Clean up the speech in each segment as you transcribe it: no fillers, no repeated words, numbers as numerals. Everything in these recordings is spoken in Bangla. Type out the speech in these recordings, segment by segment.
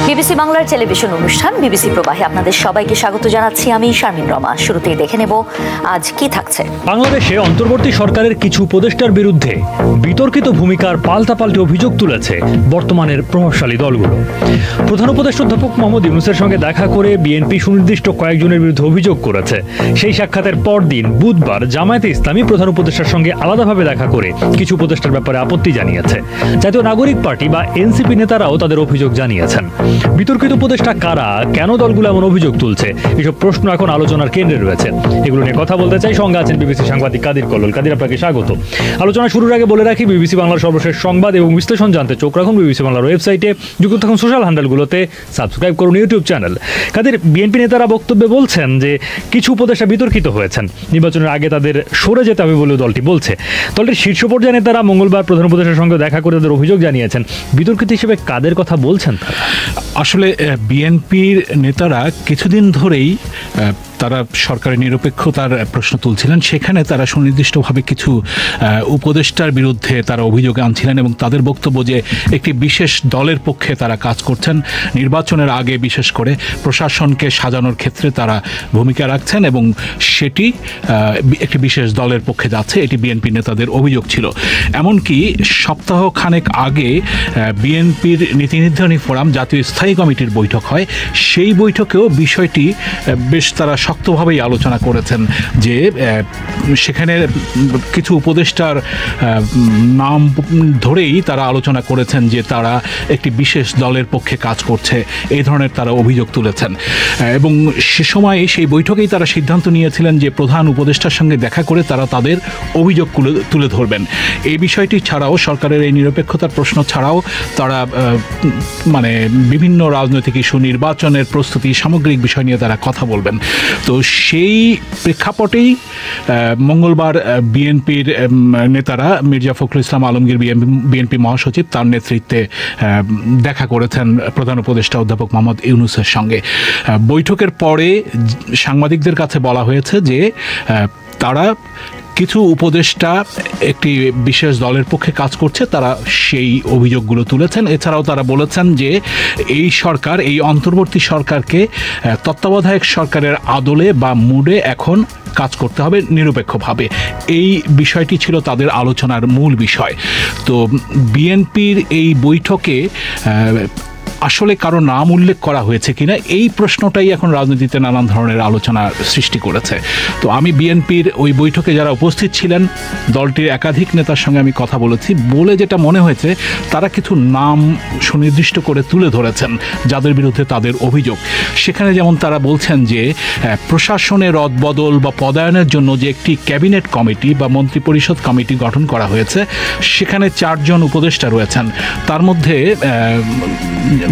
বিবিসি বাংলার টেলিভিশন অনুষ্ঠান বিবিসি প্রবাহে আপনাদের সবাইকে স্বাগত জানাচ্ছি। আমি শারমিন রমা। শুরুতেই দেখে নেব আজ কি থাকছে। বাংলাদেশে অন্তর্বর্তী সরকারের কিছু উপদেষ্টার বিরুদ্ধে বিতর্কিত ভূমিকার পাল্টাপাল্টি অভিযোগ তুলেছে বর্তমানের প্রভাবশালী দলগুলো। প্রধান উপদেষ্টা অধ্যাপক মোহাম্মদ ইউনূসের সঙ্গে দেখা করে বিএনপি সুনির্দিষ্ট কয়েকজনের বিরুদ্ধে অভিযোগ করেছে। সেই সাক্ষাতের পরদিন বুধবার জামায়াতে ইসলামী প্রধান উপদেষ্টার সঙ্গে আলাদাভাবে দেখা করে কিছু উপদেষ্টার ব্যাপারে আপত্তি জানিয়েছে। জাতীয় নাগরিক পার্টি বা এনসিপি নেতারাও তাদের অভিযোগ জানিয়েছেন। বিতর্কিত উপদেষ্টা কারা, কেন দলগুলো এমন অভিযোগ তুলছে, এসব প্রশ্ন এখন আলোচনার কেন্দ্রে রয়েছে। এগুলো নিয়ে কথা বলতে চাই। সঙ্গে আছেন বিবিসি সাংবাদিক কাদির কল্লোল। কাদির, আপনাকে স্বাগত। আলোচনা শুরুর আগে বলে রাখি, বিবিসি বাংলার সর্বশেষ সংবাদ এবং বিশ্লেষণ জানতে চোখ রাখুন বিবিসি বাংলার ওয়েবসাইটে, যুক্ত থাকুন সোশ্যাল হ্যান্ডেলগুলোতে, সাবস্ক্রাইব করুন ইউটিউব চ্যানেল। কাদির, বিএনপি নেতারা বক্তব্যে বলছেন যে কিছু উপদেষ্টা বিতর্কিত হয়েছেন, নির্বাচনের আগে তাদের সরে যেতে হবে বলেও দলটি বলছে। দলটির শীর্ষ পর্যায়ের নেতারা মঙ্গলবার প্রধান উপদেষ্টার সঙ্গে দেখা করে তাদের অভিযোগ জানিয়েছেন। বিতর্কিত হিসেবে কাদের কথা বলছেন? আসলে বিএনপির নেতারা কিছুদিন ধরেই তারা সরকারের নিরপেক্ষতার প্রশ্ন তুলছিলেন। সেখানে তারা সুনির্দিষ্টভাবে কিছু উপদেষ্টার বিরুদ্ধে তারা অভিযোগ আনছিলেন এবং তাদের বক্তব্য যে একটি বিশেষ দলের পক্ষে তারা কাজ করছেন, নির্বাচনের আগে বিশেষ করে প্রশাসনকে সাজানোর ক্ষেত্রে তারা ভূমিকা রাখছেন এবং সেটি একটি বিশেষ দলের পক্ষে যাচ্ছে, এটি বিএনপি নেতাদের অভিযোগ ছিল। এমনকি সপ্তাহখানেক আগে বিএনপির নীতি নির্ধারণী ফোরাম জাতীয় স্থায়ী কমিটির বৈঠক হয়। সেই বৈঠকেও বিষয়টি বেশ তারা শক্তভাবেই আলোচনা করেছেন যে সেখানে কিছু উপদেষ্টার নাম ধরেই তারা আলোচনা করেছেন যে তারা একটি বিশেষ দলের পক্ষে কাজ করছে, এই ধরনের তারা অভিযোগ তুলেছেন। এবং সে সময় সেই বৈঠকেই তারা সিদ্ধান্ত নিয়েছিলেন যে প্রধান উপদেষ্টার সঙ্গে দেখা করে তারা তাদের অভিযোগ তুলে ধরবেন। এই বিষয়টি ছাড়াও সরকারের এই নিরপেক্ষতার প্রশ্ন ছাড়াও তারা বিভিন্ন রাজনৈতিক ইস্যু, নির্বাচনের প্রস্তুতি, সামগ্রিক বিষয় নিয়ে তারা কথা বলবেন। তো সেই প্রেক্ষাপটেই মঙ্গলবার বিএনপির নেতারা মির্জা ফখরুল ইসলাম আলমগীর, বিএনপি মহাসচিব, তার নেতৃত্বে দেখা করেছেন প্রধান উপদেষ্টা অধ্যাপক মোহাম্মদ ইউনূসের সঙ্গে। বৈঠকের পরে সাংবাদিকদের কাছে বলা হয়েছে যে তারা কিছু উপদেষ্টা একটি বিশেষ দলের পক্ষে কাজ করছে, তারা সেই অভিযোগগুলো তুলেছেন। এছাড়াও তারা বলেছেন যে এই সরকার, এই অন্তর্বর্তী সরকারকে তত্ত্বাবধায়ক সরকারের আদলে বা মুডে এখন কাজ করতে হবে নিরপেক্ষভাবে। এই বিষয়টি ছিল তাদের আলোচনার মূল বিষয়। তো বিএনপির এই বৈঠকে আসলে কারো নাম উল্লেখ করা হয়েছে কিনা, এই প্রশ্নটাই এখন রাজনীতিতে নানান ধরনের আলোচনা সৃষ্টি করেছে। তো আমি বিএনপির ওই বৈঠকে যারা উপস্থিত ছিলেন, দলটির একাধিক নেতার সঙ্গে আমি কথা বলেছি, বলে যেটা মনে হয়েছে তারা কিছু নাম সুনির্দিষ্ট করে তুলে ধরেছেন যাদের বিরুদ্ধে তাদের অভিযোগ। সেখানে যেমন তারা বলছেন যে প্রশাসনের রদবদল বা পদায়নের জন্য যে একটি ক্যাবিনেট কমিটি বা মন্ত্রিপরিষদ কমিটি গঠন করা হয়েছে, সেখানে 4 জন উপদেষ্টা রয়েছেন। তার মধ্যে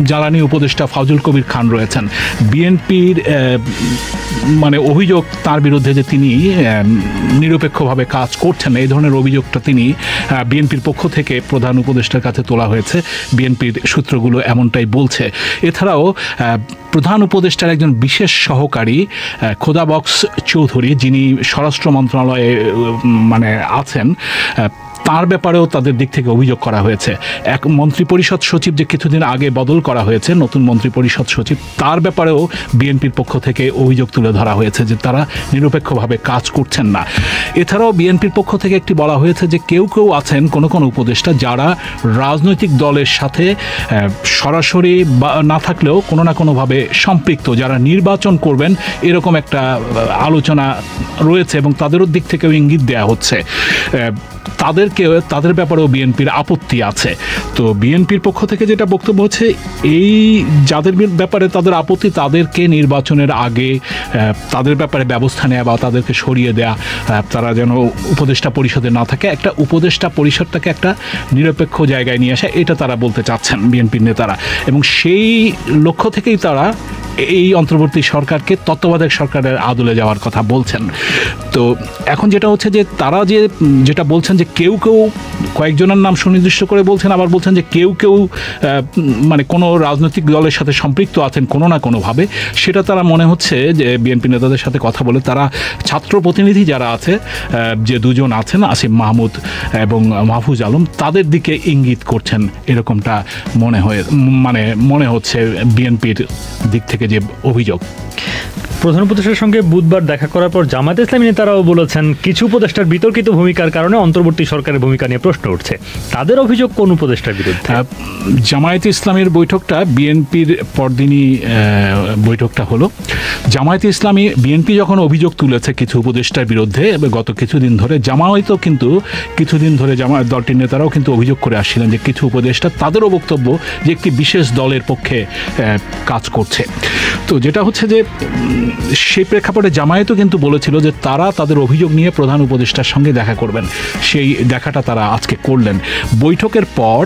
জ্বালানি উপদেষ্টা ফাউজুল কবির খান রয়েছেন। বিএনপির অভিযোগ তার বিরুদ্ধে যে তিনি নিরপেক্ষভাবে কাজ করছেন, এই ধরনের অভিযোগটা তিনি বিএনপির পক্ষ থেকে প্রধান উপদেষ্টার কাছে তোলা হয়েছে। বিএনপির সূত্রগুলো এমনটাই বলছে। এছাড়াও প্রধান উপদেষ্টার একজন বিশেষ সহকারী খোদাবক্স চৌধুরী, যিনি স্বরাষ্ট্র মন্ত্রণালয়ে আছেন, তার ব্যাপারেও তাদের দিক থেকে অভিযোগ করা হয়েছে। এক মন্ত্রিপরিষদ সচিব যে কিছুদিন আগে বদল করা হয়েছে, নতুন মন্ত্রিপরিষদ সচিব, তার ব্যাপারেও বিএনপির পক্ষ থেকে অভিযোগ তুলে ধরা হয়েছে যে তারা নিরপেক্ষভাবে কাজ করছেন না। এছাড়াও বিএনপির পক্ষ থেকে একটি বলা হয়েছে যে কেউ আছেন, কোনো উপদেষ্টা যারা রাজনৈতিক দলের সাথে সরাসরি না থাকলেও কোনো না কোনোভাবে সম্পৃক্ত, যারা নির্বাচন করবেন, এরকম একটা আলোচনা রয়েছে এবং তাদেরও দিক থেকেও ইঙ্গিত দেওয়া হচ্ছে। তাদের ব্যাপারেও বিএনপির আপত্তি আছে। তো বিএনপির পক্ষ থেকে যেটা বক্তব্য হচ্ছে, এই যাদের ব্যাপারে তাদের আপত্তি, তাদেরকে নির্বাচনের আগে তাদের ব্যাপারে ব্যবস্থা নেওয়া বা তাদেরকে সরিয়ে দেয়া, তারা যেন উপদেষ্টা পরিষদে না থাকে, একটা উপদেষ্টা পরিষদটাকে একটা নিরপেক্ষ জায়গায় নিয়ে আসা, এটা তারা বলতে চাচ্ছেন বিএনপির নেতারা। এবং সেই লক্ষ্য থেকেই তারা এই অন্তর্বর্তী সরকারকে তত্ত্বাবধায়ক সরকারের আদলে যাওয়ার কথা বলছেন। তো এখন যেটা হচ্ছে যে তারা যেটা বলছেন যে কেউ কেউ কয়েকজনের নাম সুনির্দিষ্ট করে বলছেন, আবার বলছেন যে কেউ কেউ মানে কোনো রাজনৈতিক দলের সাথে সম্পৃক্ত আছেন কোনো না কোনোভাবে। সেটা তারা মনে হচ্ছে যে বিএনপি নেতাদের সাথে কথা বলে তারা ছাত্র প্রতিনিধি যারা আছে, যে দুজন আছেন আসিফ মাহমুদ এবং মাহফুজ আলম, তাদের দিকে ইঙ্গিত করছেন এরকমটা মনে হচ্ছে বিএনপির দিক থেকে যে অভিযোগ। প্রধান উপদেষ্টার সঙ্গে বুধবার দেখা করার পর জামায়াত ইসলামী নেতারাও বলেছেন কিছু উপদেষ্টার বিতর্কিত ভূমিকার কারণে অন্তর্বর্তী সরকারের ভূমিকা নিয়ে প্রশ্ন উঠছে। তাদের অভিযোগ কোন উপদেষ্টার বিরুদ্ধে? জামায়াত ইসলামীর বৈঠকটা বিএনপির পরদিনই বৈঠকটা হলো। জামায়াত ইসলামী বিএনপি যখন অভিযোগ তুলেছে কিছু উপদেষ্টার বিরুদ্ধে গত কিছুদিন ধরে, জামায়াতও কিন্তু কিছুদিন ধরে জামায়াত দলটির নেতারাও কিন্তু অভিযোগ করে আসছিলেন যে কিছু উপদেষ্টা তাদেরও বক্তব্য যে একটি বিশেষ দলের পক্ষে কাজ করছে। তো যেটা হচ্ছে যে সেই প্রেক্ষাপটে জামায়াতও কিন্তু বলেছিল যে তারা তাদের অভিযোগ নিয়ে প্রধান উপদেষ্টার সঙ্গে দেখা করবেন। সেই দেখাটা তারা আজকে করলেন। বৈঠকের পর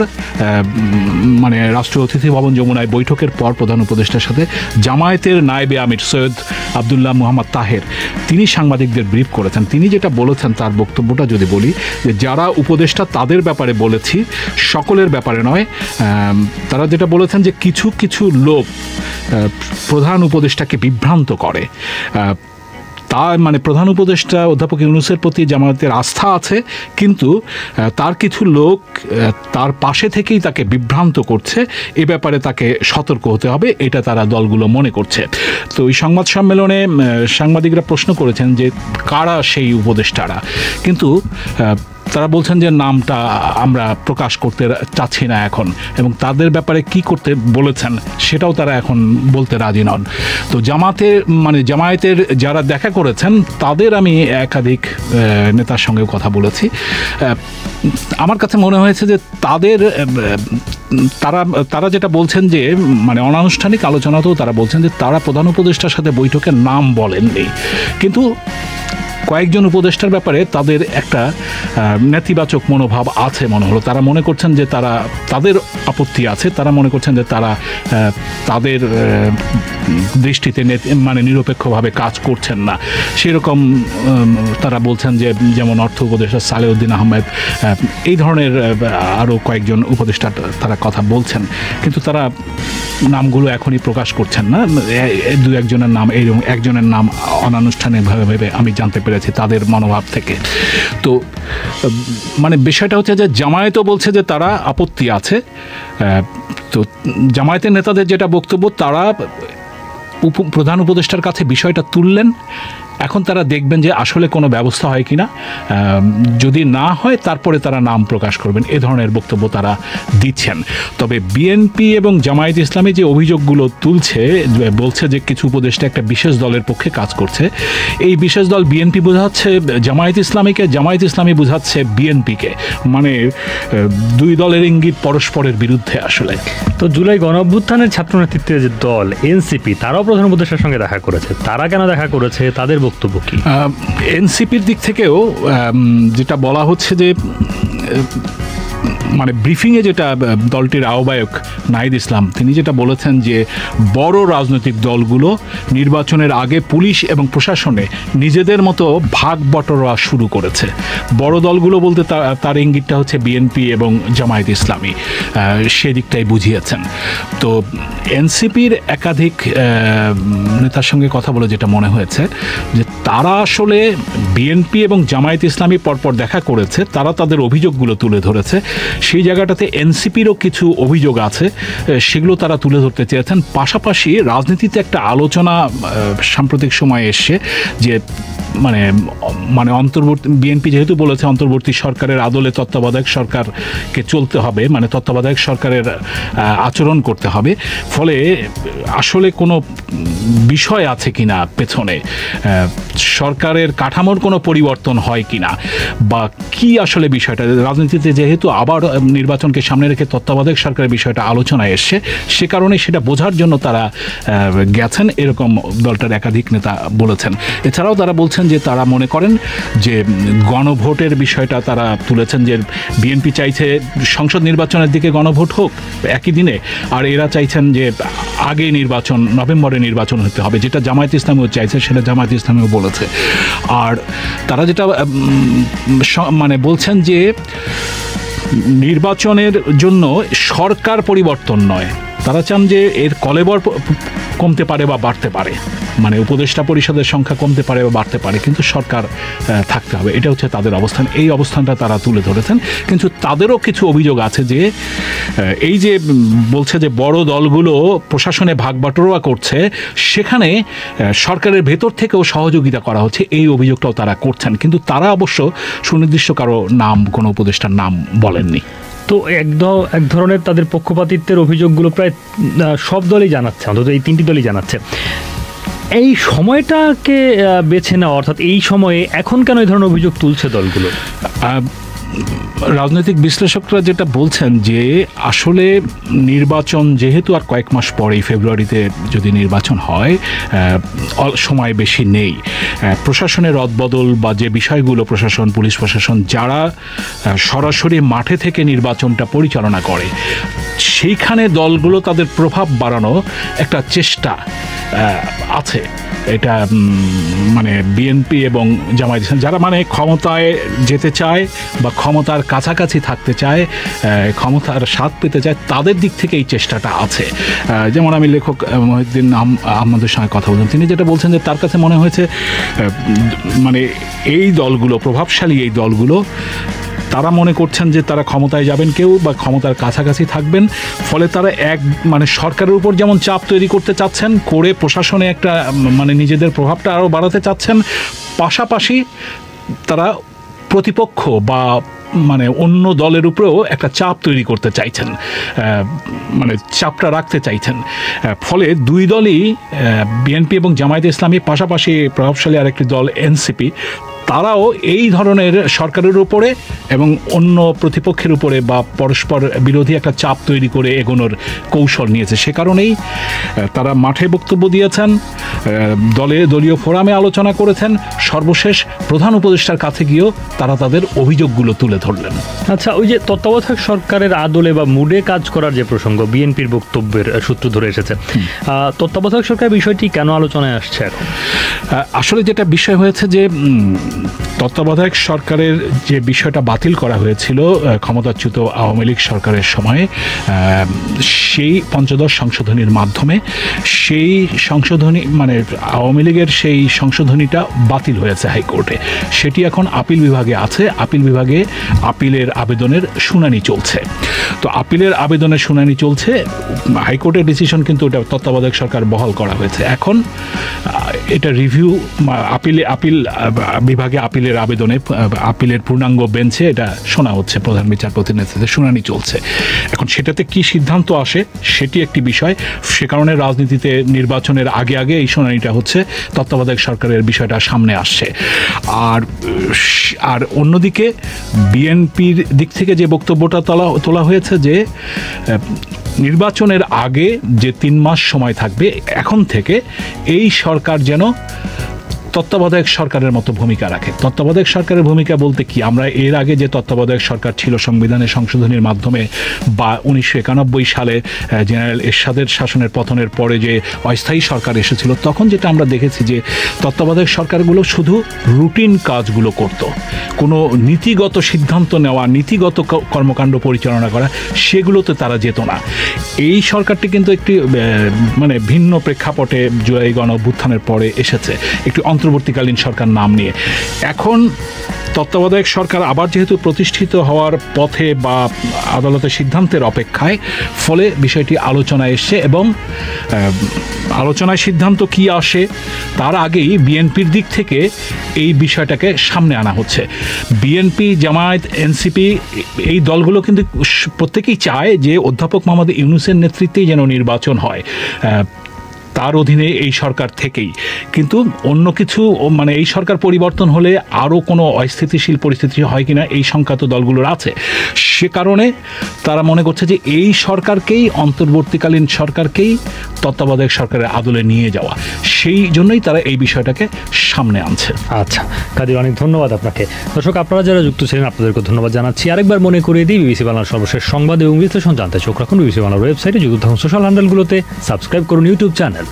মানে রাষ্ট্রীয় অতিথি ভবন যমুনায় বৈঠকের পর প্রধান উপদেষ্টার সাথে জামায়াতের নায়েবে আমির সৈয়দ আবদুল্লাহ মুহাম্মদ তাহের তিনি সাংবাদিকদের ব্রিফ করেছেন। তিনি যেটা বলেছেন তার বক্তব্যটা যদি বলি, যে যারা উপদেষ্টা তাদের ব্যাপারে বলেছি, সকলের ব্যাপারে নয়। তারা যেটা বলেছেন যে কিছু কিছু লোক প্রধান উপদেষ্টাকে বিভ্রান্ত করে। তা মানে প্রধান উপদেষ্টা অধ্যাপক ইউনূসের প্রতি জামায়াতের আস্থা আছে, কিন্তু তার কিছু লোক তার পাশে থেকেই তাকে বিভ্রান্ত করছে। এ ব্যাপারে তাকে সতর্ক হতে হবে, এটা তারা দলগুলো মনে করছে। তো এই সংবাদ সম্মেলনে সাংবাদিকরা প্রশ্ন করেছেন যে কারা সেই উপদেষ্টারা, কিন্তু তারা বলছেন যে নামটা আমরা প্রকাশ করতে চাচ্ছি না এখন, এবং তাদের ব্যাপারে কি করতে বলেছেন সেটাও তারা এখন বলতে রাজি নন। তো জামায়াতের যারা দেখা করেছেন তাদের আমি একাধিক নেতার সঙ্গে কথা বলেছি। আমার কাছে মনে হয়েছে যে তারা যেটা বলছেন যে মানে অনানুষ্ঠানিক আলোচনাতেও তারা বলছেন যে তারা প্রধান উপদেষ্টার সাথে বৈঠকের নাম বলেননি, কিন্তু কয়েকজন উপদেষ্টার ব্যাপারে তাদের একটা নেতিবাচক মনোভাব আছে মনে হলো। তারা মনে করছেন যে তাদের আপত্তি আছে, তারা মনে করছেন যে তারা তাদের দৃষ্টিতে মানে নিরপেক্ষভাবে কাজ করছেন না। সেরকম তারা বলছেন যে যেমন অর্থ উপদেষ্টা সালেউদ্দিন আহমেদ, এই ধরনের আরও কয়েকজন উপদেষ্টা তারা কথা বলছেন, কিন্তু তারা নামগুলো এখনই প্রকাশ করছেন না। দু একজনের নাম, এইরকম একজনের নাম অনানুষ্ঠানিকভাবে আমি জানতে পেরেছি তাদের মনোভাব থেকে। তো মানে বিষয়টা হচ্ছে যে জামায়াতও বলছে যে তারা আপত্তি আছে। তো জামায়াতের নেতাদের যেটা বক্তব্য, তারা প্রধান উপদেষ্টার কাছে বিষয়টা তুললেন। এখন তারা দেখবেন যে আসলে কোনো ব্যবস্থা হয় কিনা, যদি না হয় তারপরে তারা নাম প্রকাশ করবেন, এ ধরনের বক্তব্য তারা দিচ্ছেন। তবে বিএনপি এবং জামায়াত ইসলামী যে অভিযোগগুলো তুলছে, বলছে যে কিছু উপদেষ্টা একটা বিশেষ দলের পক্ষে কাজ করছে। এই বিশেষ দল বিএনপি বোঝাচ্ছে জামায়াত ইসলামীকে, জামায়াত ইসলামী বোঝাচ্ছে বিএনপিকে, মানে দুই দলের ইঙ্গিত পরস্পরের বিরুদ্ধে আসলে। তো জুলাই গণঅভ্যুত্থানের ছাত্র নেতৃত্বের যে দল এনসিপি, তারাও প্রধান উপদেষ্টার সঙ্গে দেখা করেছে। তারা কেন দেখা করেছে, তাদের বক্তব্য কি? এনসিপির দিক থেকেও যেটা বলা হচ্ছে যে মানে ব্রিফিংয়ে যেটা দলটির আহ্বায়ক নাহিদ ইসলাম তিনি যেটা বলেছেন যে বড় রাজনৈতিক দলগুলো নির্বাচনের আগে পুলিশ এবং প্রশাসনে নিজেদের মতো ভাগ বটরা শুরু করেছে। বড় দলগুলো বলতে তার ইঙ্গিতটা হচ্ছে বিএনপি এবং জামায়াত ইসলামী, সেদিকটাই বুঝিয়েছেন। তো এনসিপির একাধিক নেতার সঙ্গে কথা বলে যেটা মনে হয়েছে যে তারা আসলে বিএনপি এবং জামায়াত ইসলামী পরপর দেখা করেছে, তারা তাদের অভিযোগগুলো তুলে ধরেছে। সেই জায়গাটাতে এনসিপিরও কিছু অভিযোগ আছে, সেগুলো তারা তুলে ধরতে চেয়েছেন। পাশাপাশি রাজনীতিতে একটা আলোচনা সাম্প্রতিক সময়ে এসছে যে মানে অন্তর্বর্তী বিএনপি যেহেতু বলেছে অন্তর্বর্তী সরকারের আদলে তত্ত্বাবধায়ক সরকারকে চলতে হবে, মানে তত্ত্বাবধায়ক সরকারের আচরণ করতে হবে, ফলে আসলে কোনো বিষয় আছে কিনা পেছনে, সরকারের কাঠামোর কোনো পরিবর্তন হয় কিনা, বা কি আসলে বিষয়টা। রাজনীতিতে যেহেতু আবার নির্বাচনকে সামনে রেখে তত্ত্বাবধায়ক সরকারের বিষয়টা আলোচনায় এসছে, সে কারণে সেটা বোঝার জন্য তারা গেছেন, এরকম দলটার একাধিক নেতা বলেছেন। এছাড়াও তারা বলছেন যে তারা মনে করেন যে গণভোটের বিষয়টা তারা তুলেছেন, যে বিএনপি চাইছে সংসদ নির্বাচনের দিকে গণভোট হোক একই দিনে, আর এরা চাইছেন যে আগে নির্বাচন, নভেম্বরে নির্বাচন হতে হবে, যেটা জামায়াত ইসলামীও চাইছে, সেটা জামায়াত ইসলামীও বলেছে। আর তারা যেটা মানে বলছেন যে নির্বাচনের জন্য সরকার পরিবর্তন নয়, তারা চান যে এর কলেবর কমতে পারে বা বাড়তে পারে, মানে উপদেষ্টা পরিষদের সংখ্যা কমতে পারে বা বাড়তে পারে, কিন্তু সরকার থাকতে হবে, এটা হচ্ছে তাদের অবস্থান। এই অবস্থানটা তারা তুলে ধরেছেন। কিন্তু তাদেরও কিছু অভিযোগ আছে যে এই যে বলছে যে বড় দলগুলো প্রশাসনে ভাগবাটোয়ারা করছে, সেখানে সরকারের ভেতর থেকেও সহযোগিতা করা হচ্ছে, এই অভিযোগটাও তারা করছেন। কিন্তু তারা অবশ্য সুনির্দিষ্ট কারো নাম, কোনো উপদেষ্টার নাম বলেননি। তো এক ধরনের তাদের পক্ষপাতিত্বের অভিযোগগুলো প্রায় সব দলই জানাচ্ছে, অন্তত এই তিনটি দলই জানাচ্ছে। এই সময়টাকে বেছে নেওয়া, অর্থাৎ এই সময়ে এখন কেন এই ধরনের অভিযোগ তুলছে দলগুলো? রাজনৈতিক বিশ্লেষকরা যেটা বলছেন যে আসলে নির্বাচন যেহেতু আর কয়েক মাস পরেই, ফেব্রুয়ারিতে যদি নির্বাচন হয়, সময় বেশি নেই। প্রশাসনের রদবদল বা যে বিষয়গুলো প্রশাসন, পুলিশ প্রশাসন যারা সরাসরি মাঠে থেকে নির্বাচনটা পরিচালনা করে, সেইখানে দলগুলো তাদের প্রভাব বাড়ানো একটা চেষ্টা আছে। এটা মানে বিএনপি এবং জামায়াত ইসলাম যারা মানে ক্ষমতায় যেতে চায় বা ক্ষমতার কাছাকাছি থাকতে চায়, ক্ষমতার স্বাদ পেতে চায়, তাদের দিক থেকে এই চেষ্টাটা আছে। যেমন আমি লেখক মহিউদ্দিন আহমদের সঙ্গে কথা বললাম, তিনি যেটা বলছেন যে তার কাছে মনে হয়েছে মানে এই দলগুলো, প্রভাবশালী এই দলগুলো, তারা মনে করছেন যে তারা ক্ষমতায় যাবেন কেউ বা ক্ষমতার কাছাকাছি থাকবেন, ফলে তারা মানে সরকারের উপর যেমন চাপ তৈরি করতে চাচ্ছেন, করে প্রশাসনে একটা মানে নিজেদের প্রভাবটা আরও বাড়াতে চাচ্ছেন, পাশাপাশি তারা প্রতিপক্ষ বা মানে অন্য দলের উপরেও একটা চাপ তৈরি করতে চাইছেন, মানে চাপটা রাখতে চাইছেন। ফলে দুই দলই, বিএনপি এবং জামায়াত ইসলামী, পাশাপাশি প্রভাবশালী আরেকটি দল এনসিপি, তারাও এই ধরনের সরকারের উপরে এবং অন্য প্রতিপক্ষের উপরে বা পরস্পর বিরোধী একটা চাপ তৈরি করে এগোনোর কৌশল নিয়েছে। সে কারণেই তারা মাঠে বক্তব্য দিয়েছেন, দলীয় ফোরামে আলোচনা করেছেন, সর্বশেষ প্রধান উপদেষ্টার কাছে গিয়েও তারা তাদের অভিযোগগুলো তুলে ধরলেন। আচ্ছা, ওই যে তত্ত্বাবধায়ক সরকারের আদলে বা মুডে কাজ করার যে প্রসঙ্গ বিএনপির বক্তব্যের সূত্র ধরে এসেছে, তত্ত্বাবধায়ক সরকারের বিষয়টি কেন আলোচনায় আসছে এখন? আসলে যেটা বিষয় হয়েছে যে তত্ত্বাবধায়ক সরকারের যে বিষয়টা বাতিল করা হয়েছিল ক্ষমতাচ্যুত আওয়ামী লীগ সরকারের সময়ে, সেই পঞ্চদশ সংশোধনীর মাধ্যমে সেই সংশোধনী মানে আওয়ামী লীগের সেই সংশোধনীটা বাতিল হয়েছে হাইকোর্টে। সেটি এখন আপিল বিভাগে আছে। আপিল বিভাগে আপিলের আবেদনের শুনানি চলছে। তো আপিলের আবেদনের শুনানি চলছে, হাইকোর্টের ডিসিশন কিন্তু ওটা তত্ত্বাবধায়ক সরকার বহাল করা হয়েছে। এখন এটা রিভিউ আপিল বিভাগে আপিলের আবেদনে আপিলের পূর্ণাঙ্গ বেঞ্চে এটা শোনা হচ্ছে, প্রধান বিচারপতির নেতৃত্বে শুনানি চলছে। এখন সেটাতে কি সিদ্ধান্ত আসে সেটি একটি বিষয়। সে কারণে রাজনীতিতে নির্বাচনের আগে আগে এই শুনানিটা হচ্ছে, তত্ত্বাবধায়ক সরকারের বিষয়টা সামনে আসছে। আর অন্যদিকে বিএনপির দিক থেকে যে বক্তব্যটা তোলা হয়েছে যে নির্বাচনের আগে যে 3 মাস সময় থাকবে, এখন থেকে এই সরকার যেন তত্ত্বাবধায়ক সরকারের মতো ভূমিকা রাখে। তত্ত্বাবধায়ক সরকারের ভূমিকা বলতে কি, আমরা এর আগে যে তত্ত্বাবধায়ক সরকার ছিল সংবিধানের সংশোধনীর মাধ্যমে বা 1991 সালে জেনারেল এরশাদের শাসনের পতনের পরে যে অস্থায়ী সরকার এসেছিল, তখন যেটা আমরা দেখেছি যে তত্ত্বাবধায়ক সরকারগুলো শুধু রুটিন কাজগুলো করত, কোনো নীতিগত সিদ্ধান্ত নেওয়া, নীতিগত কর্মকাণ্ড পরিচালনা করা, সেগুলোতে তারা যেত না। এই সরকারটি কিন্তু একটি মানে ভিন্ন প্রেক্ষাপটে জুলাই গণ অভ্যুত্থানের পরে এসেছে, একটি অন্তর্বর্তীকালীন সরকার নাম নিয়ে। এখন তত্ত্বাবধায়ক সরকার আবার যেহেতু প্রতিষ্ঠিত হওয়ার পথে বা আদালতের সিদ্ধান্তের অপেক্ষায়, ফলে বিষয়টি আলোচনায় এসছে এবং আলোচনায় সিদ্ধান্ত কি আসে তার আগেই বিএনপির দিক থেকে এই বিষয়টাকে সামনে আনা হচ্ছে। বিএনপি, জামায়াত, এনসিপি এই দলগুলো কিন্তু প্রত্যেকেই চায় যে অধ্যাপক মোহাম্মদ ইউনূসের নেতৃত্বেই যেন নির্বাচন হয়। তার অধীনে এই সরকার থেকেই, কিন্তু অন্য কিছু মানে এই সরকার পরিবর্তন হলে আরও কোনো অস্থিতিশীল পরিস্থিতি হয় কিনা এই শঙ্কা তো দলগুলোর আছে। সে কারণে তারা মনে করছে যে এই সরকারকেই, অন্তর্বর্তীকালীন সরকারকেই তত্ত্বাবধায়ক সরকারের আদলে নিয়ে যাওয়া, সেই জন্যই তারা এই বিষয়টাকে সামনে আনছে। আচ্ছা কাদির, অনেক ধন্যবাদ আপনাকে। দর্শক, আপনারা যারা যুক্ত ছিলেন আপনাদেরকে ধন্যবাদ জানাচ্ছি। আরেকবার মনে করিয়ে দিই, বিবিসি বাংলার সর্বশেষ সংবাদ এবং বিশ্লেষণ জানতে চোখ রাখুন বিবিসি বাংলার ওয়েবসাইটে, যুক্ত থাকুন সোশ্যাল হ্যান্ডেলগুলোতে, সাবস্ক্রাইব করুন ইউটিউব চ্যানেল।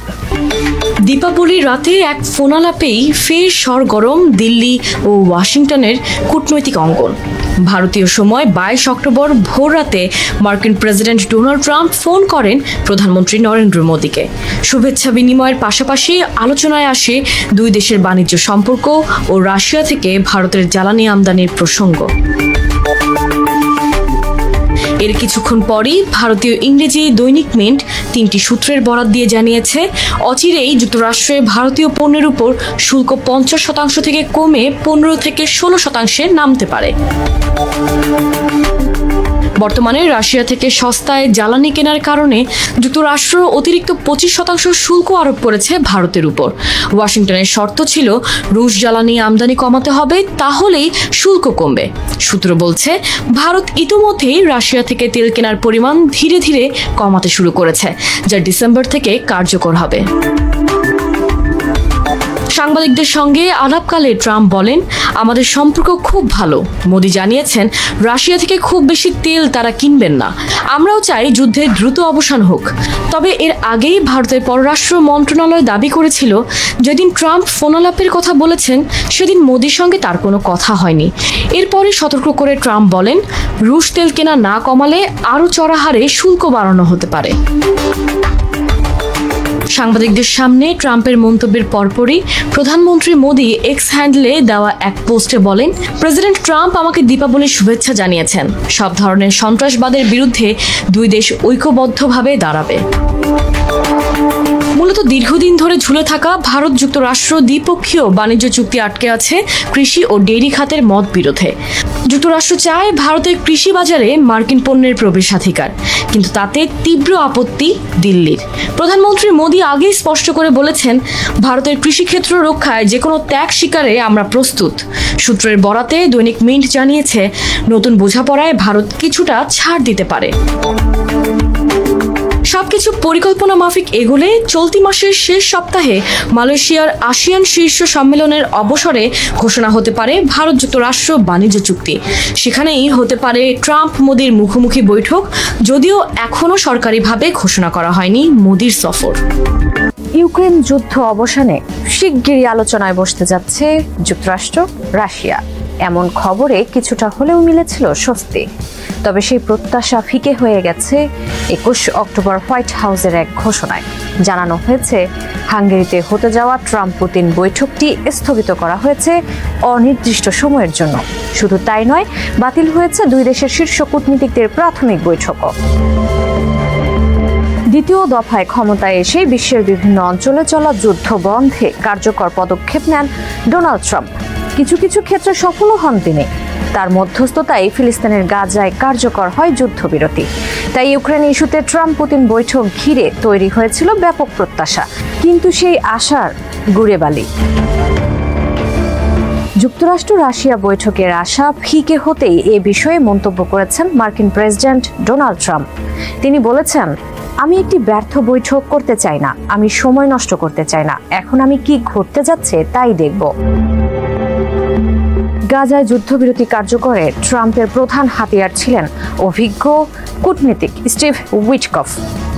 দীপাবলির রাতে এক ফোনালাপেই ফের সরগরম দিল্লি ও ওয়াশিংটনের কূটনৈতিক অঙ্গন। ভারতীয় সময় 22 অক্টোবর ভোর রাতে মার্কিন প্রেসিডেন্ট ডোনাল্ড ট্রাম্প ফোন করেন প্রধানমন্ত্রী নরেন্দ্র মোদীকে। শুভেচ্ছা বিনিময়ের পাশাপাশি আলোচনায় আসে দুই দেশের বাণিজ্য সম্পর্ক ও রাশিয়া থেকে ভারতের জ্বালানি আমদানির প্রসঙ্গ। এর কিছুক্ষণ পরই ভারতীয় ইংরেজি দৈনিক মিন্ট 3টি সূত্রের বরাত দিয়ে জানিয়েছে, অচিরেই যুক্তরাষ্ট্রে ভারতীয় পণ্যের উপর শুল্ক 50% থেকে কমে 15 থেকে 16% নামতে পারে। বর্তমানে রাশিয়া থেকে সস্তায় জ্বালানি কেনার কারণে যুক্তরাষ্ট্র অতিরিক্ত 25% শুল্ক আরোপ করেছে ভারতের উপর। ওয়াশিংটনের শর্ত ছিল রুশ জ্বালানি আমদানি কমাতে হবে, তাহলেই শুল্ক কমবে। সূত্র বলছে, ভারত ইতিমধ্যেই রাশিয়া থেকে তেল কেনার পরিমাণ ধীরে ধীরে কমাতে শুরু করেছে, যা ডিসেম্বর থেকে কার্যকর হবে। সাংবাদিকদের সঙ্গে আলাপকালে ট্রাম্প বলেন, আমাদের সম্পর্ক খুব ভালো। মোদি জানিয়েছেন, রাশিয়া থেকে খুব বেশি তেল তারা কিনবেন না। আমরাও চাই যুদ্ধের দ্রুত অবসান হোক। তবে এর আগেই ভারতের পররাষ্ট্র মন্ত্রণালয় দাবি করেছিল, যেদিন ট্রাম্প ফোনালাপের কথা বলেছেন সেদিন মোদির সঙ্গে তার কোনো কথা হয়নি। এরপরে সতর্ক করে ট্রাম্প বলেন, রুশ তেল কেনা না কমালে আরও চড়া হারে শুল্ক বাড়ানো হতে পারে। সাংবাদিকদের সামনে ট্রাম্পের মন্তব্যের পরপরই প্রধানমন্ত্রী মোদি এক্স হ্যান্ডেলে দেওয়া এক পোস্টে বলেন, প্রেসিডেন্ট ট্রাম্প আমাকে দীপাবলির শুভেচ্ছা জানিয়েছেন। সব ধরনের সন্ত্রাসবাদের বিরুদ্ধে দুই দেশ ঐক্যবদ্ধভাবে দাঁড়াবে। মূলত দীর্ঘদিন ধরে ঝুলে থাকা ভারত যুক্তরাষ্ট্র দ্বিপক্ষীয় বাণিজ্য চুক্তি আটকে আছে কৃষি ও ডেইরি খাতের মত বিরোধে। যুক্তরাষ্ট্র চায় ভারতের কৃষি বাজারে মার্কিন পণ্যের প্রবেশাধিকার, কিন্তু তাতে তীব্র আপত্তি দিল্লির। প্রধানমন্ত্রী মোদি আগেই স্পষ্ট করে বলেছেন, ভারতের কৃষিক্ষেত্র রক্ষায় যে কোনো ত্যাগ স্বীকারে আমরা প্রস্তুত। সূত্রের বরাতে দৈনিক মিন্ট জানিয়েছে, নতুন বোঝাপড়ায় ভারত কিছুটা ছাড় দিতে পারে। সবকিছু পরিকল্পনা মাফিক এগোলে চলতি মাসের শেষ সপ্তাহে মালয়েশিয়ার আসিয়ান শীর্ষ সম্মেলনের অবসরে ঘোষণা হতে পারে ভারত যুক্তরাষ্ট্র বাণিজ্য চুক্তি। সেখানেই হতে পারে ট্রাম্প মোদির মুখোমুখি বৈঠক, যদিও এখনও সরকারিভাবে ঘোষণা করা হয়নি মোদির সফর। ইউক্রেন যুদ্ধ অবসানে শিগগিরই আলোচনায় বসতে যাচ্ছে যুক্তরাষ্ট্র রাশিয়া, এমন খবরে কিছুটা হলেও মিলেছিল স্বস্তি। তবে সেই প্রত্যাশা ফিকে হয়ে গেছে 21 অক্টোবর হোয়াইট হাউসের এক ঘোষণায়। জানানো হয়েছে, হাঙ্গেরিতে হতে যাওয়া ট্রাম্প পুতিন বৈঠকটি স্থগিত করা হয়েছে অনির্দিষ্ট সময়ের জন্য। শুধু তাই নয়, বাতিল হয়েছে দুই দেশের শীর্ষ কূটনীতিকদের প্রাথমিক বৈঠকও। দ্বিতীয় দফায় ক্ষমতায় এসে বিশ্বের বিভিন্ন অঞ্চলে চলা যুদ্ধ বন্ধে কার্যকর পদক্ষেপ নেন ডোনাল্ড ট্রাম্প। কিছু কিছু ক্ষেত্রে সফলও হন তিনি। তার মধ্যস্থতায় ফিলিস্তিনের গাজায় কার্যকর হয় যুদ্ধবিরতি। তাই ইউক্রেন ইস্যুতে ট্রাম্প পুতিন বৈঠক ঘিরে তৈরি হয়েছিল ব্যাপক প্রত্যাশা, কিন্তু সেই আশার গুড়ে বালি। যুক্তরাষ্ট্র রাশিয়া বৈঠকের আশা ফিকে হতেই এ বিষয়ে মন্তব্য করেছেন মার্কিন প্রেসিডেন্ট ডোনাল্ড ট্রাম্প। তিনি বলেছেন, আমি একটি ব্যর্থ বৈঠক করতে চাই না, আমি সময় নষ্ট করতে চাই না, এখন আমি কি ঘটতে যাচ্ছে তাই দেখব। গাজায় যুদ্ধবিরতি কার্যকরে ট্রাম্পের প্রধান হাতিয়ার ছিলেন অভিজ্ঞ কূটনীতিক স্টিভ উইটকফ।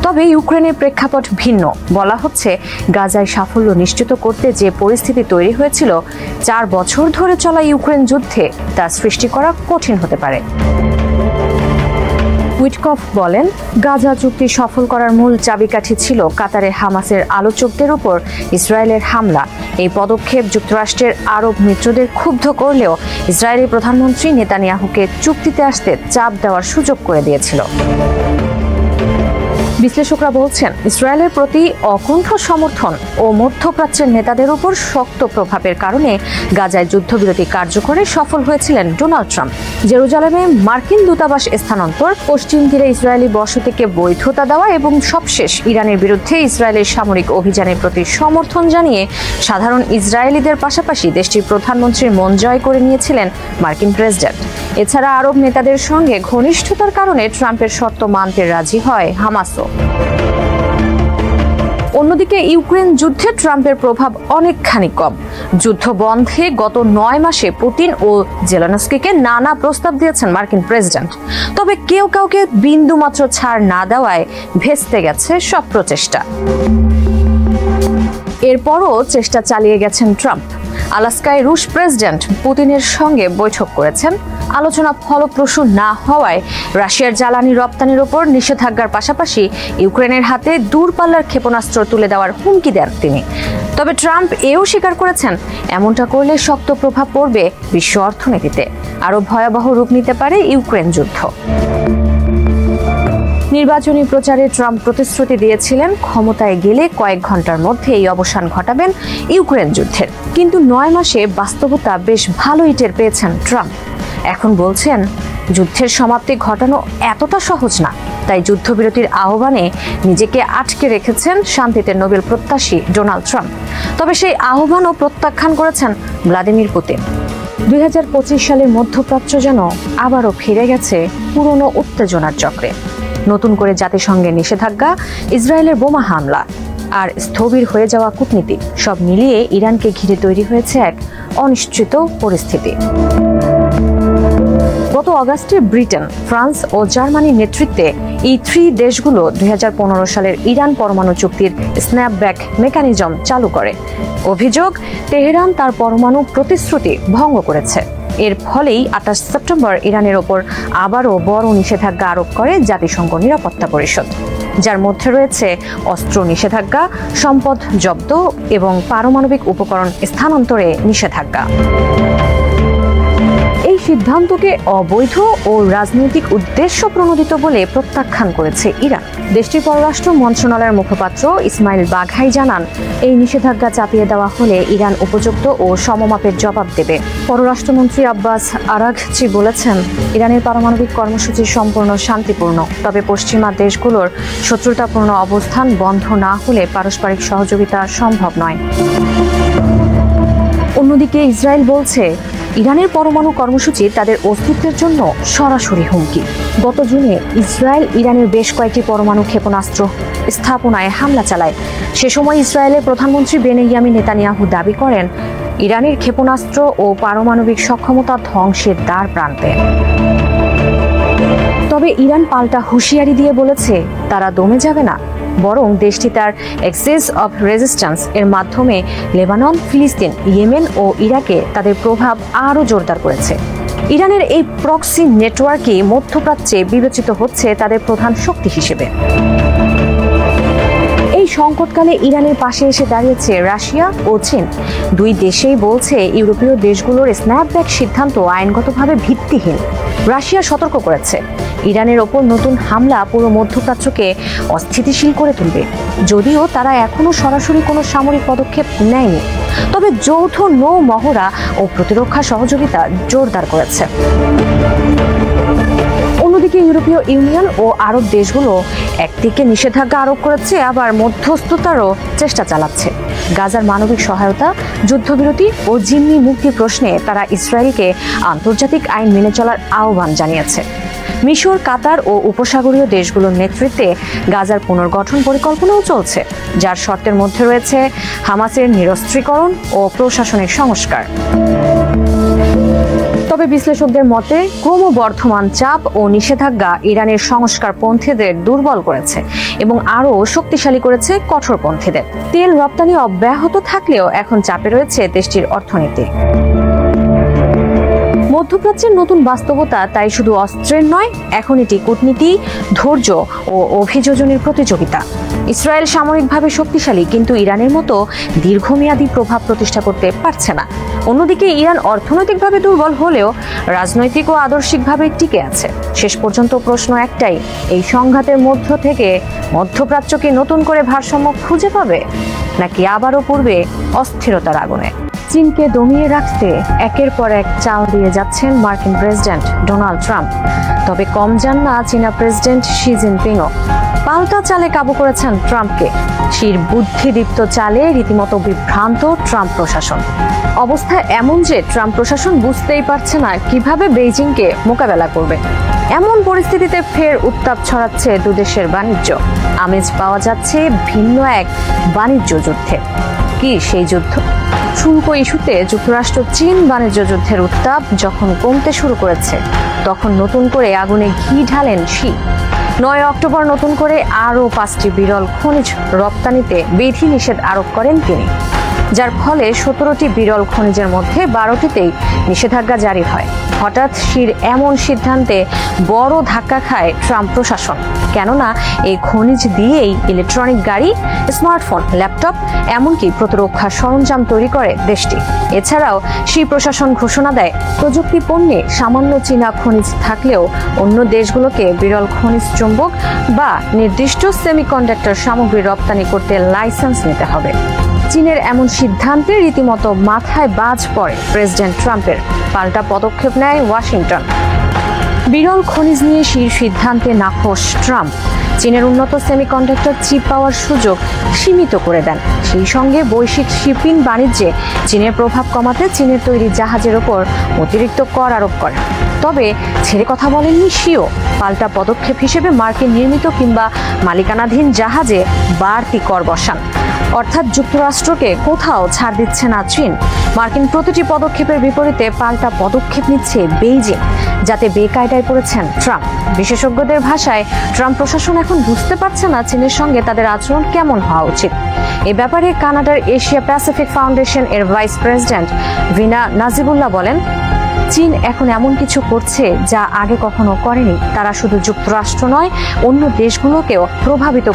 তবে ইউক্রেনের প্রেক্ষাপট ভিন্ন। বলা হচ্ছে, গাজায় সাফল্য নিশ্চিত করতে যে পরিস্থিতি তৈরি হয়েছিল 4 বছর ধরে চলা ইউক্রেন যুদ্ধে, তা সৃষ্টি করা কঠিন হতে পারে। উইটকফ বলেন, গাজা চুক্তি সফল করার মূল চাবিকাঠি ছিল কাতারে হামাসের আলোচকদের উপর ইসরায়েলের হামলা। এই পদক্ষেপ যুক্তরাষ্ট্রের আরব মিত্রদের ক্ষুব্ধ করলেও ইসরায়েলি প্রধানমন্ত্রী নেতানিয়াহুকে চুক্তিতে আসতে চাপ দেওয়ার সুযোগ করে দিয়েছিল। বিশ্লেষকরা বলছেন, ইসরায়েলের প্রতি অকুণ্ঠ সমর্থন ও মধ্যপ্রাচ্যের নেতাদের উপর শক্ত প্রভাবের কারণে গাজায় যুদ্ধবিরতি কার্যকরে সফল হয়েছিলেন ডোনাল্ড ট্রাম্প। জেরুজালেমে মার্কিন দূতাবাস স্থানান্তর, পশ্চিম তীরে ইসরায়েলি বসতিকে বৈধতা দেওয়া এবং সবশেষ ইরানের বিরুদ্ধে ইসরায়েলের সামরিক অভিযানের প্রতি সমর্থন জানিয়ে সাধারণ ইসরায়েলিদের পাশাপাশি দেশটির প্রধানমন্ত্রীর মন জয় করে নিয়েছিলেন মার্কিন প্রেসিডেন্ট। এছাড়া আরব নেতাদের সঙ্গে ঘনিষ্ঠতার কারণে ট্রাম্পের শর্ত মানতে রাজি হয় হামাসও। অন্যদিকে ইউক্রেন যুদ্ধে ট্রাম্পের প্রভাব অনেকখানি কম। যুদ্ধ বন্ধে গত 9 মাসে পুতিন ও জেলেনস্কিকে নানা প্রস্তাব দিয়েছেন মার্কিন প্রেসিডেন্ট। তবে কেউ কাউকে বিন্দুমাত্র ছাড় না দেওয়ায় ভেস্তে গেছে সব প্রচেষ্টা। এরপরও চেষ্টা চালিয়ে গেছেন ট্রাম্প। আলাস্কায় রুশ প্রেসিডেন্ট পুতিনের সঙ্গে বৈঠক করেছেন। আলোচনা ফলপ্রসূ না হওয়ায় রাশিয়ার জ্বালানি রপ্তানির ওপর নিষেধাজ্ঞার পাশাপাশি ইউক্রেনের হাতে দূরপাল্লার ক্ষেপণাস্ত্র তুলে দেওয়ার হুমকি দেন তিনি। তবে ট্রাম্প এও স্বীকার করেছেন, এমনটা করলে শক্ত প্রভাব পড়বে বিশ্ব অর্থনীতিতে। আরও ভয়াবহ রূপ নিতে পারে ইউক্রেন যুদ্ধ। নির্বাচনী প্রচারে ট্রাম্প প্রতিশ্রুতি দিয়েছিলেন ক্ষমতায় গেলে কয়েক ঘন্টার মধ্যে এই অবসান ঘটাবেন ইউক্রেন যুদ্ধের। কিন্তু 9 মাসে বাস্তবতা বেশ ভালোই টের পেয়েছেন ট্রাম্প। এখন বলছেন, যুদ্ধের সমাপ্তি ঘটানো এতটা সহজ না। তাই যুদ্ধবিরতির আহ্বানে নিজেকে আটকে রেখেছেন শান্তিতে নোবেল প্রত্যাশী ডোনাল্ড ট্রাম্প। তবে সেই আহ্বানও প্রত্যাখ্যান করেছেন ভ্লাদিমির পুতিন। 2025 সালের মধ্যপ্রাচ্য যেন আবারও ফিরে গেছে পুরনো উত্তেজনার চক্রে। নতুন করে জাতিসংঘের নিষেধাজ্ঞা, ইসরায়েলের বোমা হামলা আর স্থবির হয়ে যাওয়া কূটনীতি, সব মিলিয়ে ইরানকে ঘিরে তৈরি হয়েছে এক অনিশ্চিত পরিস্থিতি। গত অগাস্টে ব্রিটেন, ফ্রান্স ও জার্মানির নেতৃত্বে এই 3 দেশগুলো 2015 সালের ইরান পরমাণু চুক্তির স্ন্যাপব্যাক মেকানিজম চালু করে। অভিযোগ, তেহরান তার পরমাণু প্রতিশ্রুতি ভঙ্গ করেছে। এর ফলেই 28 সেপ্টেম্বর ইরানের ওপর আবারও বড় নিষেধাজ্ঞা আরোপ করে জাতিসংঘ নিরাপত্তা পরিষদ, যার মধ্যে রয়েছে অস্ত্র নিষেধাজ্ঞা, সম্পদ জব্দ এবং পারমাণবিক উপকরণ স্থানান্তরে নিষেধাজ্ঞা। এই সিদ্ধান্তকে অবৈধ ও রাজনৈতিক উদ্দেশ্য প্রণোদিত বলে প্রত্যাখ্যান করেছে ইরান। দেশটির পররাষ্ট্র মন্ত্রণালয়ের মুখপাত্র ইসমাইল বাঘাই জানান, এই নিষেধাজ্ঞা চাপিয়ে দেওয়া হলে ইরান উপযুক্ত ও সমমাপের জবাব দেবে। পররাষ্ট্রমন্ত্রী আব্বাস আরাঘচি বলেছেন, ইরানের পারমাণবিক কর্মসূচি সম্পূর্ণ শান্তিপূর্ণ। তবে পশ্চিমা দেশগুলোর শত্রুতাপূর্ণ অবস্থান বন্ধ না হলে পারস্পরিক সহযোগিতা সম্ভব নয়। অন্যদিকে ইসরায়েল বলছে, ইরানের পরমাণু কর্মসূচি তাদের অস্তিত্বের জন্য সরাসরি হুমকি। গত জুনে ইসরায়েল ইরানের বেশ কয়েকটি পরমাণু ক্ষেপণাস্ত্র স্থাপনায় হামলা চালায়। সে সময় ইসরায়েলের প্রধানমন্ত্রী বেনিয়ামিন নেতানিয়াহু দাবি করেন, ইরানের ক্ষেপণাস্ত্র ও পারমাণবিক সক্ষমতা ধ্বংসের দ্বার প্রান্তে। তবে ইরান পাল্টা হুঁশিয়ারি দিয়ে বলেছে, তারা দমে যাবে না, বরং দেশটি তার এক্সেস অফ রেজিস্ট্যান্স এর মাধ্যমে লেবানন, ফিলিস্তিন, ইয়েমেন ও ইরাকে তাদের প্রভাব আরও জোরদার করেছে। ইরানের এই প্রক্সি নেটওয়ার্কই মধ্যপ্রাচ্যে বিবেচিত হচ্ছে তাদের প্রধান শক্তি হিসেবে। এই সংকটকালে ইরানের পাশে এসে দাঁড়িয়েছে রাশিয়া ও চীন। 2 দেশেই বলছে, ইউরোপীয় দেশগুলোর স্ন্যাপব্যাক সিদ্ধান্ত আইনগতভাবে ভিত্তিহীন। রাশিয়া সতর্ক করেছে, ইরানের ওপর নতুন হামলা পুরো মধ্যপ্রাচ্যকে অস্থিতিশীল করে তুলবে। যদিও তারা এখনো সরাসরি কোনো সামরিক পদক্ষেপ নেয়নি, তবে যৌথ নৌ মহড়া ও প্রতিরক্ষা সহযোগিতা জোরদার করেছে। অন্যদিকে ইউরোপীয় ইউনিয়ন ও আরব দেশগুলো একদিকে নিষেধাজ্ঞা আরোপ করেছে, আবার মধ্যস্থতারও চেষ্টা চালাচ্ছে। গাজার মানবিক সহায়তা, যুদ্ধবিরতি ও জিম্মি মুক্তি প্রশ্নে তারা ইসরায়েলকে আন্তর্জাতিক আইন মেনে চলার আহ্বান জানিয়েছে। মিশর, কাতার ও উপসাগরীয় দেশগুলোর নেতৃত্বে গাজার পুনর্গঠন পরিকল্পনাও চলছে, যার শর্তের মধ্যে রয়েছে হামাসের নিরস্ত্রীকরণ ও প্রশাসনিক সংস্কার। তবে বিশ্লেষকদের মতে, ক্রমবর্ধমান চাপ ও নিষেধাজ্ঞা ইরানের সংস্কারপন্থীদের দুর্বল করেছে এবং আরও শক্তিশালী করেছে কঠোরপন্থীদের। তেল রপ্তানি অব্যাহত থাকলেও এখন চাপে রয়েছে দেশটির অর্থনীতি। মধ্যপ্রাচ্যের নতুন বাস্তবতা তাই শুধু অস্ত্রের নয়, এখন এটি কূটনীতি, ধৈর্য ও অভিযোজনের প্রতিযোগিতা। ইসরায়েল সামরিকভাবে শক্তিশালী, কিন্তু ইরানের মতো দীর্ঘমেয়াদী প্রভাব প্রতিষ্ঠা করতে পারছে না। অন্যদিকে ইরান অর্থনৈতিকভাবে দুর্বল হলেও রাজনৈতিক ও আদর্শিকভাবে টিকে আছে। শেষ পর্যন্ত প্রশ্ন একটাই, এই সংঘাতের মধ্য থেকে মধ্যপ্রাচ্য কি নতুন করে ভারসাম্য খুঁজে পাবে, নাকি আবারও পূর্বে অস্থিরতার আগুনে? চীনকে দমিয়ে রাখতে একের পর এক চাল দিয়ে যাচ্ছেন মার্কিন প্রেসিডেন্ট ডোনাল্ড ট্রাম্প। তবে কম যান না চীনা প্রেসিডেন্ট শি জিনপিংও। পাল্টা চালে কাবু করেছেন ট্রাম্পকে। শির বুদ্ধিদীপ্ত চালে রীতিমতো বিভ্রান্ত ট্রাম্প প্রশাসন। অবস্থা এমন যে ট্রাম্প প্রশাসন বুঝতেই পারছে না কিভাবে বেইজিংকে মোকাবেলা করবে। এমন পরিস্থিতিতে ফের উত্তাপ ছড়াচ্ছে দুদেশের বাণিজ্য। আমেজ পাওয়া যাচ্ছে ভিন্ন এক বাণিজ্য যুদ্ধে। কি সেই যুদ্ধ? শুল্ক ইস্যুতে যুক্তরাষ্ট্র চীন বাণিজ্য যুদ্ধের উত্তাপ যখন কমতে শুরু করেছে, তখন নতুন করে আগুনে ঘি ঢালেন শি। 9 অক্টোবর নতুন করে আরও 5টি বিরল খনিজ রপ্তানিতে বিধিনিষেধ আরোপ করেন তিনি, যার ফলে 17টি বিরল খনিজের মধ্যে 12টিতেই নিষেধাজ্ঞা জারি হয়। হঠাৎ শির এমন সিদ্ধান্তে বড় ধাক্কা খায় ট্রাম্প প্রশাসন। কেননা এই খনিজ দিয়েই ইলেকট্রনিক গাড়ি, স্মার্টফোন, ল্যাপটপ, এমনকি প্রতিরক্ষা সরঞ্জাম তৈরি করে দেশটি। এছাড়াও শি প্রশাসন ঘোষণা দেয়, প্রযুক্তি পণ্যে সামান্য চীনা খনিজ থাকলেও অন্য দেশগুলোকে বিরল খনিজ চুম্বক বা নির্দিষ্ট সেমিকন্ডাক্টর সামগ্রী রপ্তানি করতে লাইসেন্স নিতে হবে। চীনের এমন সিদ্ধান্তে রীতিমতো মাথায় বাজ পড়ে প্রেসিডেন্ট ট্রাম্পের। পাল্টা পদক্ষেপ নেয় ওয়াশিংটন। বিরল খনিজ নিয়ে শির সিদ্ধান্তে নাখোশ ট্রাম্প। চীনের উন্নত সেমিকন্ডাক্টর চিপ পাওয়ার সুযোগ সীমিত করে দেন। সেই সঙ্গে বৈশ্বিক শিপিং বাণিজ্যে চীনের প্রভাব কমাতে চীনের তৈরি জাহাজের ওপর অতিরিক্ত কর আরোপ করেন। তবে ছেড়ে কথা বলেননি শিও। পাল্টা পদক্ষেপ হিসেবে মার্কিন নির্মিত কিংবা মালিকানাধীন জাহাজে বাড়তি কর বসান। অর্থাৎ যুক্তরাষ্ট্রকে কোথাও ছাড় দিচ্ছে না চীন। মার্কিন প্রতিটি পদক্ষেপের বিপরীতে পাল্টা পদক্ষেপ নিচ্ছে বেইজিং, যাতে বেকায়দায় পড়েছেন ট্রাম্প। বিশেষজ্ঞদের ভাষায় ট্রাম্প প্রশাসন এখন বুঝতে পারছে না চীনের সঙ্গে তাদের আচরণ কেমন হওয়া উচিত। এ ব্যাপারে কানাডার এশিয়া প্যাসিফিক ফাউন্ডেশন এর ভাইস প্রেসিডেন্ট ভিনা নাজিবুল্লাহ বলেন, চীন এখন এমন কিছু করছে যা আগে কখনো করেনি। তারা শুধু যুক্তরাষ্ট্র নয়, অন্য দেশগুলোকেও প্রভাবিত